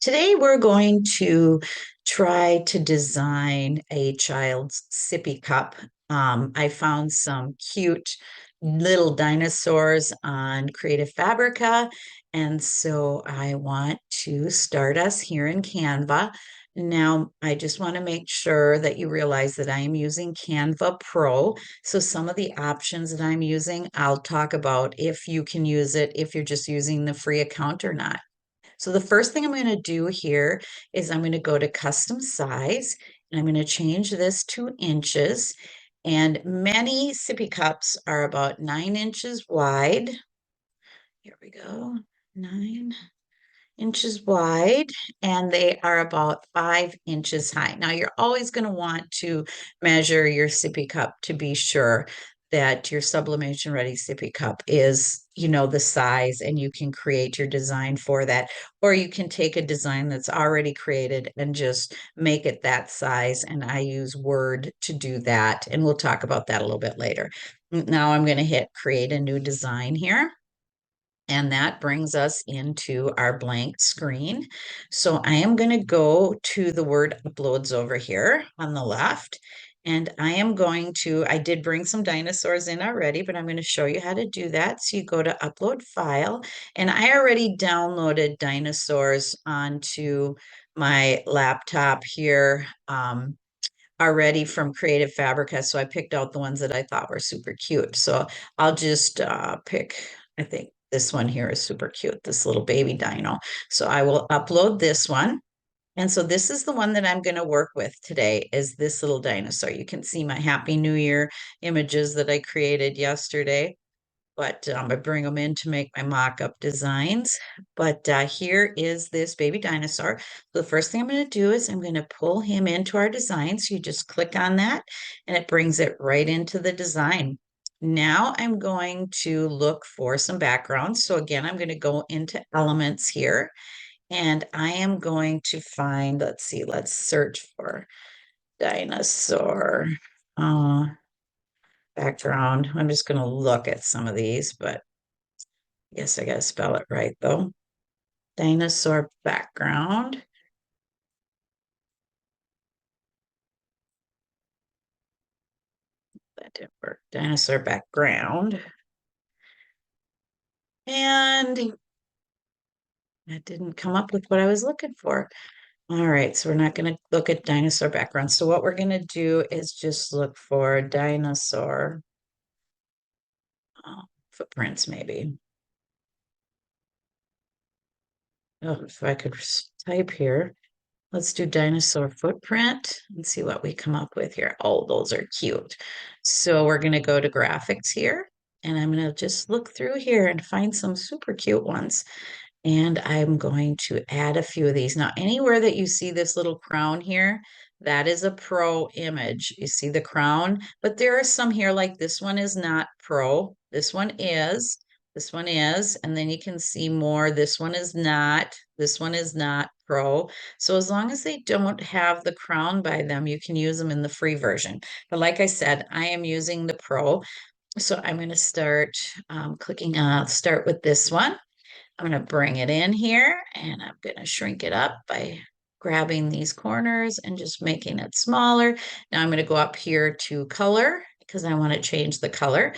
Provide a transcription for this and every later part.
Today we're going to try to design a child's sippy cup. I found some cute little dinosaurs on Creative Fabrica, and so I want to start us here in Canva. Now, I just want to make sure that you realize that I am using Canva Pro. So some of the options that I'm using, I'll talk about if you can use it, if you're just using the free account or not. So the first thing I'm going to do here is I'm going to go to custom size and I'm going to change this to inches. And many sippy cups are about 9 inches wide. Here we go, 9 inches wide, and they are about 5 inches high. Now, you're always going to want to measure your sippy cup to be sure that your sublimation ready sippy cup is, the size, and you can create your design for that. Or you can take a design that's already created and just make it that size. And I use Word to do that. And we'll talk about that a little bit later. Now I'm going to hit create a new design here. And that brings us into our blank screen. So I am going to go to the word uploads over here on the left. And I did bring some dinosaurs in already, but I'm going to show you how to do that. So you go to upload file, and I already downloaded dinosaurs onto my laptop here. Already from Creative Fabrica. So I picked out the ones that I thought were super cute. So I'll just pick, I think this one here is super cute, this little baby dino. So I will upload this one. And so this is the one that I'm going to work with today is this little dinosaur. You can see my Happy New Year images that I created yesterday, but I bring them in to make my mock-up designs. But here is this baby dinosaur. So the first thing I'm going to do is I'm going to pull him into our design. So you just click on that and it brings it right into the design. Now I'm going to look for some backgrounds. So again, I'm going to go into elements here and I am going to find, let's see, let's search for dinosaur. Background. I'm just going to look at some of these, but yes, I got to spell it right though. Dinosaur background. That didn't work. Dinosaur background. And that didn't come up with what I was looking for. All right, so we're not going to look at dinosaur background. So what we're going to do is just look for dinosaur footprints, maybe. Oh, if I could type here. Let's do dinosaur footprint and see what we come up with here. Oh, those are cute. So we're going to go to graphics here, and I'm going to just look through here and find some super cute ones. And I'm going to add a few of these. Now, anywhere that you see this little crown here, that is a pro image. You see the crown, but there are some here like this one is not pro. This one is, and then you can see more. This one is not. This one is not pro. So as long as they don't have the crown by them, you can use them in the free version. But like I said, I am using the pro. So I'm going to start clicking on, start with this one. I'm going to bring it in here and I'm going to shrink it up by grabbing these corners and just making it smaller. Now I'm going to go up here to color because I want to change the color.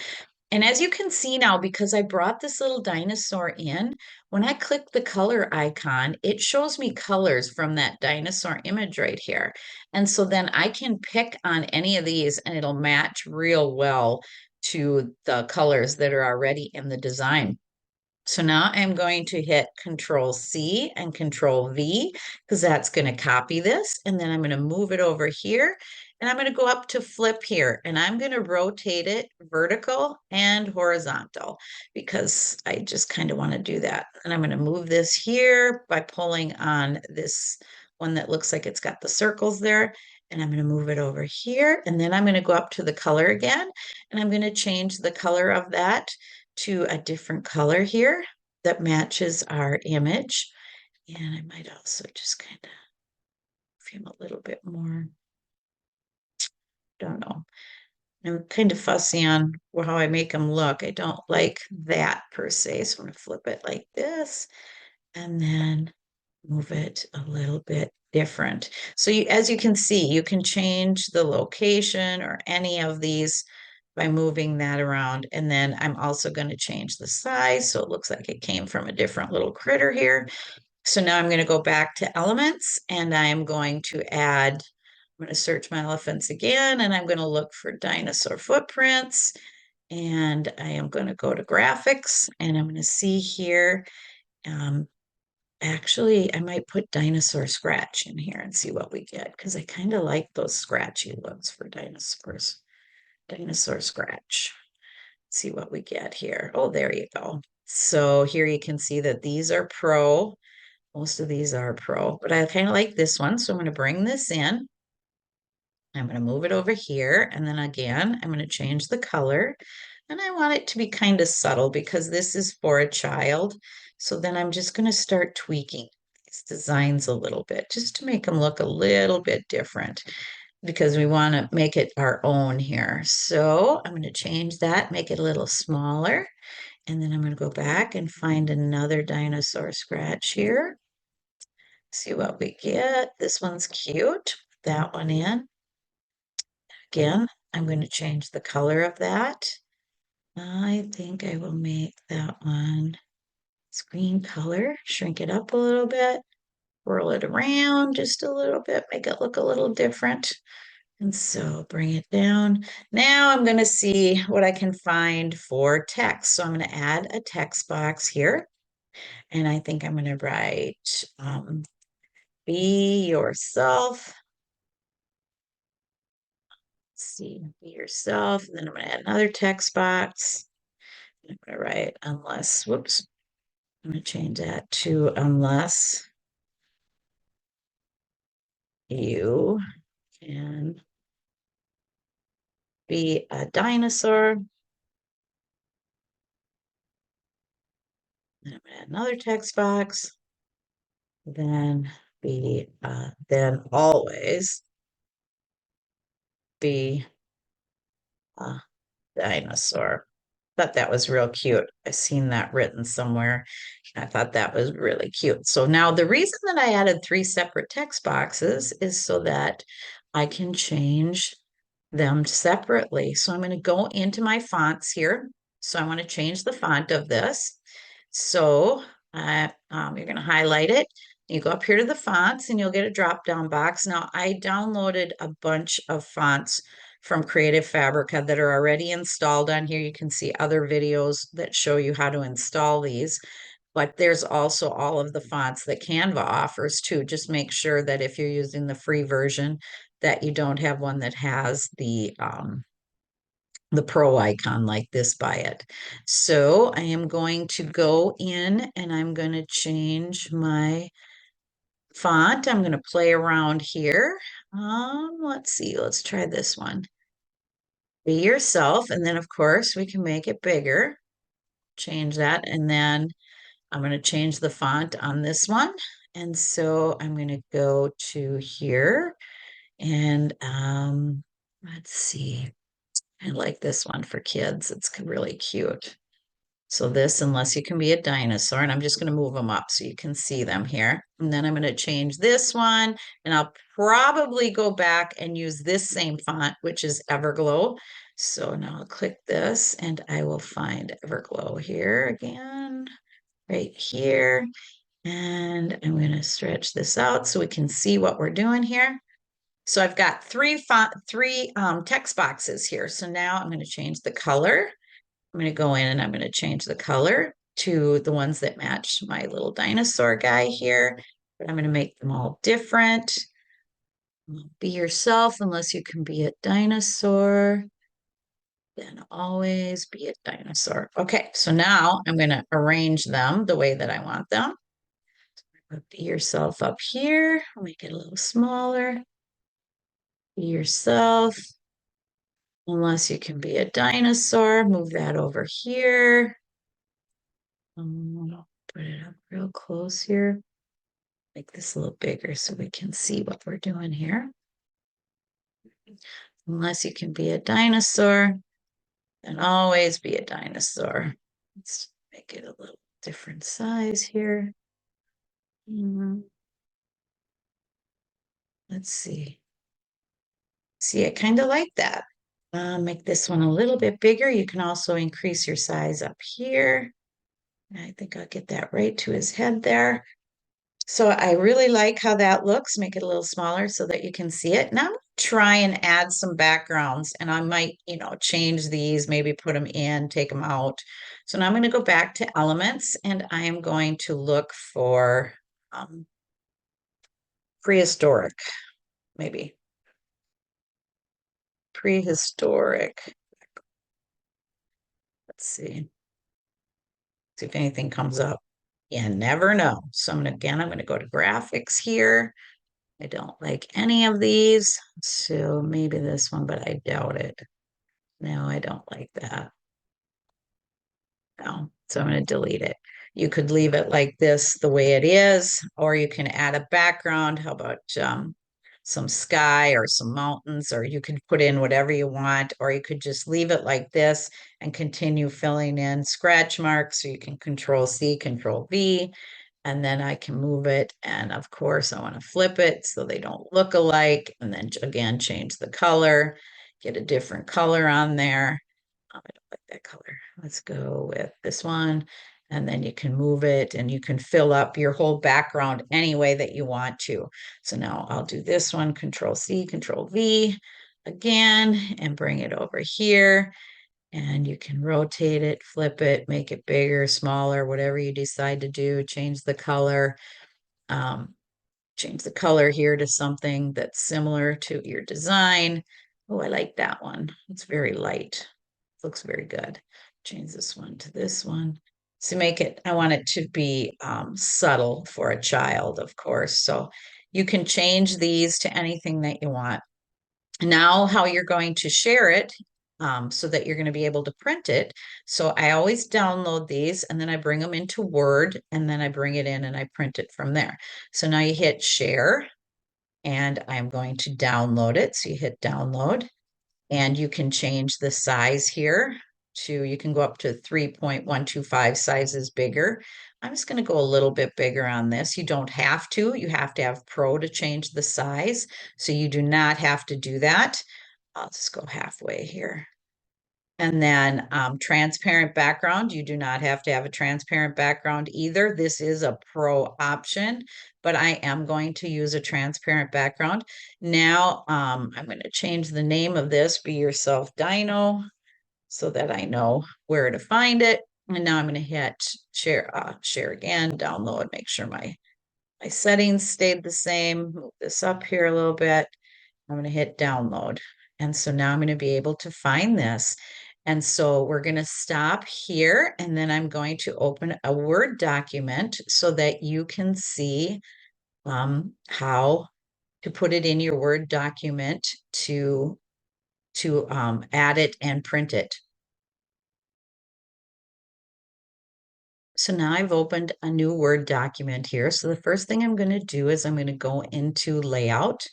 And as you can see now, because I brought this little dinosaur in, when I click the color icon, it shows me colors from that dinosaur image right here. And so then I can pick on any of these and it'll match real well to the colors that are already in the design. So now I'm going to hit Control C and Control V because that's going to copy this. And then I'm going to move it over here and I'm going to go up to flip here and I'm going to rotate it vertical and horizontal because I just kind of want to do that. And I'm going to move this here by pulling on this one that looks like it's got the circles there. And I'm going to move it over here. And then I'm going to go up to the color again. And I'm going to change the color of that to a different color here that matches our image. And I might also just kind of film a little bit more. Don't know. I'm kind of fussy on how I make them look. I don't like that per se. So I'm going to flip it like this and then move it a little bit different. So as you can see, you can change the location or any of these by moving that around. And then I'm also going to change the size. So it looks like it came from a different little critter here. So now I'm going to go back to elements and I'm going to add, I'm going to search my elephants again, and I'm going to look for dinosaur footprints. And I am going to go to graphics and I'm going to see here. Um, Actually, I might put dinosaur scratch in here and see what we get because I kind of like those scratchy looks for dinosaurs. Dinosaur scratch. See what we get here. Oh, there you go. So here you can see that these are pro. Most of these are pro, but I kind of like this one. So I'm going to bring this in. I'm going to move it over here. And then again, I'm going to change the color. And I want it to be kind of subtle because this is for a child. So then I'm just going to start tweaking these designs a little bit just to make them look a little bit different because we want to make it our own here. So I'm going to change that, make it a little smaller. And then I'm going to go back and find another dinosaur scratch here. See what we get. This one's cute. Put that one in. Again, I'm going to change the color of that. I think I will make that one screen color, shrink it up a little bit, roll it around just a little bit, make it look a little different. And so bring it down. Now I'm going to see what I can find for text. So I'm going to add a text box here. And I think I'm going to write, be yourself. Let's see, be yourself. And then I'm going to add another text box. I'm going to write unless, whoops, I'm going to change that to unless you can be a dinosaur. Then I'm going to add another text box. Then then always be a dinosaur. Thought that was real cute. I seen that written somewhere. I thought that was really cute. So now the reason that I added three separate text boxes is so that I can change them separately. So I'm going to go into my fonts here. So I want to change the font of this. So you're going to highlight it. You go up here to the fonts and you'll get a drop down box. Now I downloaded a bunch of fonts from Creative Fabrica that are already installed on here. You can see other videos that show you how to install these. But there's also all of the fonts that Canva offers too. Just make sure that if you're using the free version, that you don't have one that has the pro icon like this by it. So I am going to go in and I'm going to change my font. I'm going to play around here. Let's see. Let's try this one. Be yourself. And then, of course, we can make it bigger. Change that. And then I'm going to change the font on this one. And so I'm going to go to here and let's see. I like this one for kids. It's really cute. So this, unless you can be a dinosaur, and I'm just going to move them up so you can see them here. And then I'm going to change this one, and I'll probably go back and use this same font, which is Everglow. So now I'll click this, and I will find Everglow here again, right here. And I'm going to stretch this out so we can see what we're doing here. So I've got three text boxes here. So now I'm going to change the color. I'm going to go in and I'm going to change the color to the ones that match my little dinosaur guy here. But I'm going to make them all different. Be yourself unless you can be a dinosaur. Then always be a dinosaur. Okay, so now I'm going to arrange them the way that I want them. Be yourself up here. I'll make it a little smaller. Be yourself. Unless you can be a dinosaur, move that over here. I'll put it up real close here. Make this a little bigger so we can see what we're doing here. Unless you can be a dinosaur, then always be a dinosaur. Let's make it a little different size here. Let's see. See, I kind of like that. Make this one a little bit bigger. You can also increase your size up here. I think I'll get that right to his head there. So I really like how that looks. Make it a little smaller so that you can see it. Now I'm gonna try and add some backgrounds, and I might, change these, maybe put them in, take them out. So now I'm going to go back to elements, and I am going to look for um, prehistoric, maybe prehistoric. Let's see if anything comes up. You never know. So I'm going to go to graphics here. I don't like any of these. So maybe this one, but I doubt it. No, I don't like that. No. So I'm going to delete it. You could leave it like this, the way it is, or you can add a background. How about some sky or some mountains, or you could put in whatever you want, or you could just leave it like this and continue filling in scratch marks. So you can Control C, Control V, and then I can move it. And of course, I want to flip it so they don't look alike. And then again, change the color, get a different color on there. I don't like that color. Let's go with this one. And then you can move it and you can fill up your whole background any way that you want to. So now I'll do this one, Control C, Control V again, and bring it over here. And you can rotate it, flip it, make it bigger, smaller, whatever you decide to do, um, change the color here to something that's similar to your design. Oh, I like that one. It's very light. Looks very good. Change this one to this one. So I want it to be subtle for a child, of course. So you can change these to anything that you want. Now, how you're going to share it so that you're going to be able to print it. So I always download these and then I bring them into Word and then I bring it in and I print it from there. So now you hit share and I'm going to download it. So you hit download and you can change the size here you can go up to 3.125 sizes bigger. I'm just going to go a little bit bigger on this. You don't have to. You have to have Pro to change the size. So you do not have to do that. I'll just go halfway here. And then transparent background, you do not have to have a transparent background either. This is a pro option, but I am going to use a transparent background. Now I'm going to change the name of this, Be Yourself Dino, so that I know where to find it. And now I'm going to hit share again, download, make sure my settings stayed the same. Move this up here a little bit. I'm going to hit download. And so now I'm going to be able to find this. And so we're going to stop here and then I'm going to open a Word document so that you can see how to put it in your Word document to add it and print it. So now I've opened a new Word document here. So the first thing I'm going to do is I'm going to go into layout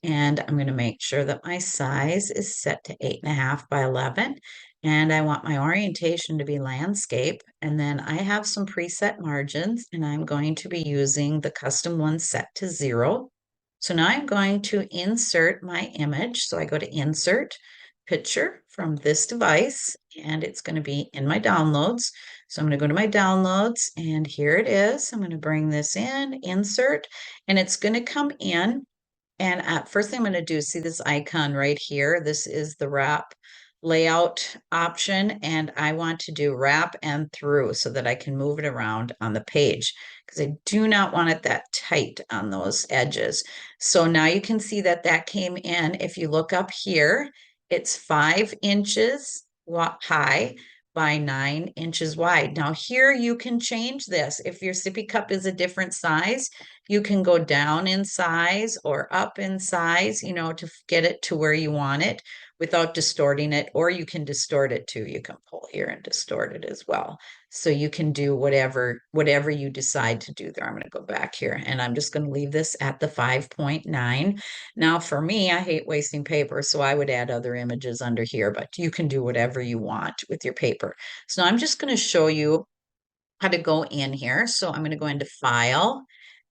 and I'm going to make sure that my size is set to 8.5 by 11. And I want my orientation to be landscape. And then I have some preset margins and I'm going to be using the custom one set to 0. So now I'm going to insert my image. So I go to insert picture from this device and it's going to be in my downloads. So I'm going to go to my downloads and here it is. I'm going to bring this in, insert, and it's going to come in. And first thing I'm going to do is see this icon right here. This is the wrap layout option. And I want to do wrap and through so that I can move it around on the page because I do not want it that tight on those edges. So now you can see that that came in. If you look up here, it's 5 inches high by 9 inches wide. Now here you can change this. If your sippy cup is a different size, you can go down in size or up in size, to get it to where you want it without distorting it, or you can distort it too. You can pull here and distort it as well. So you can do whatever you decide to do there. I'm going to go back here and I'm just going to leave this at the 5.9. Now for me, I hate wasting paper, so I would add other images under here, but you can do whatever you want with your paper. So I'm just going to show you how to go in here. So I'm going to go into File,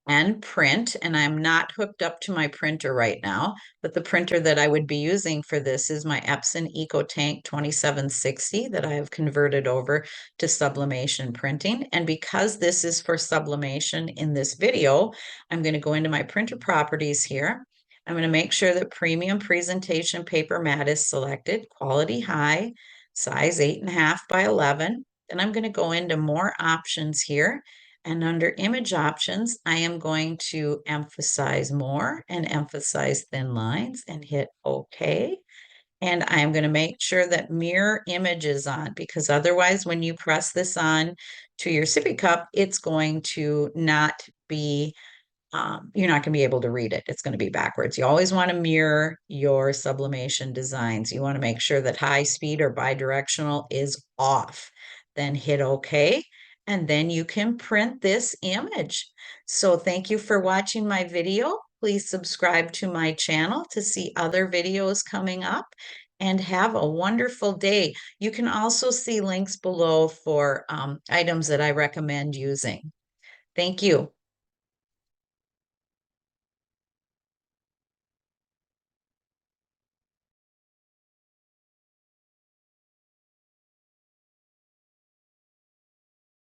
and print. And I'm not hooked up to my printer right now, but the printer that I would be using for this is my Epson EcoTank 2760 that I have converted over to sublimation printing. And because this is for sublimation in this video, I'm going to go into my printer properties here. I'm going to make sure that premium presentation paper mat is selected, quality high, size 8.5 by 11. Then I'm going to go into more options here. And under image options, I am going to emphasize more and emphasize thin lines and hit OK. And I'm going to make sure that mirror image is on, because otherwise when you press this on to your sippy cup, it's going to not be you're not going to be able to read it. It's going to be backwards. You always want to mirror your sublimation designs. You want to make sure that high speed or bidirectional is off. Then hit OK, and then you can print this image. So thank you for watching my video. Please subscribe to my channel to see other videos coming up, and have a wonderful day. You can also see links below for items that I recommend using. Thank you.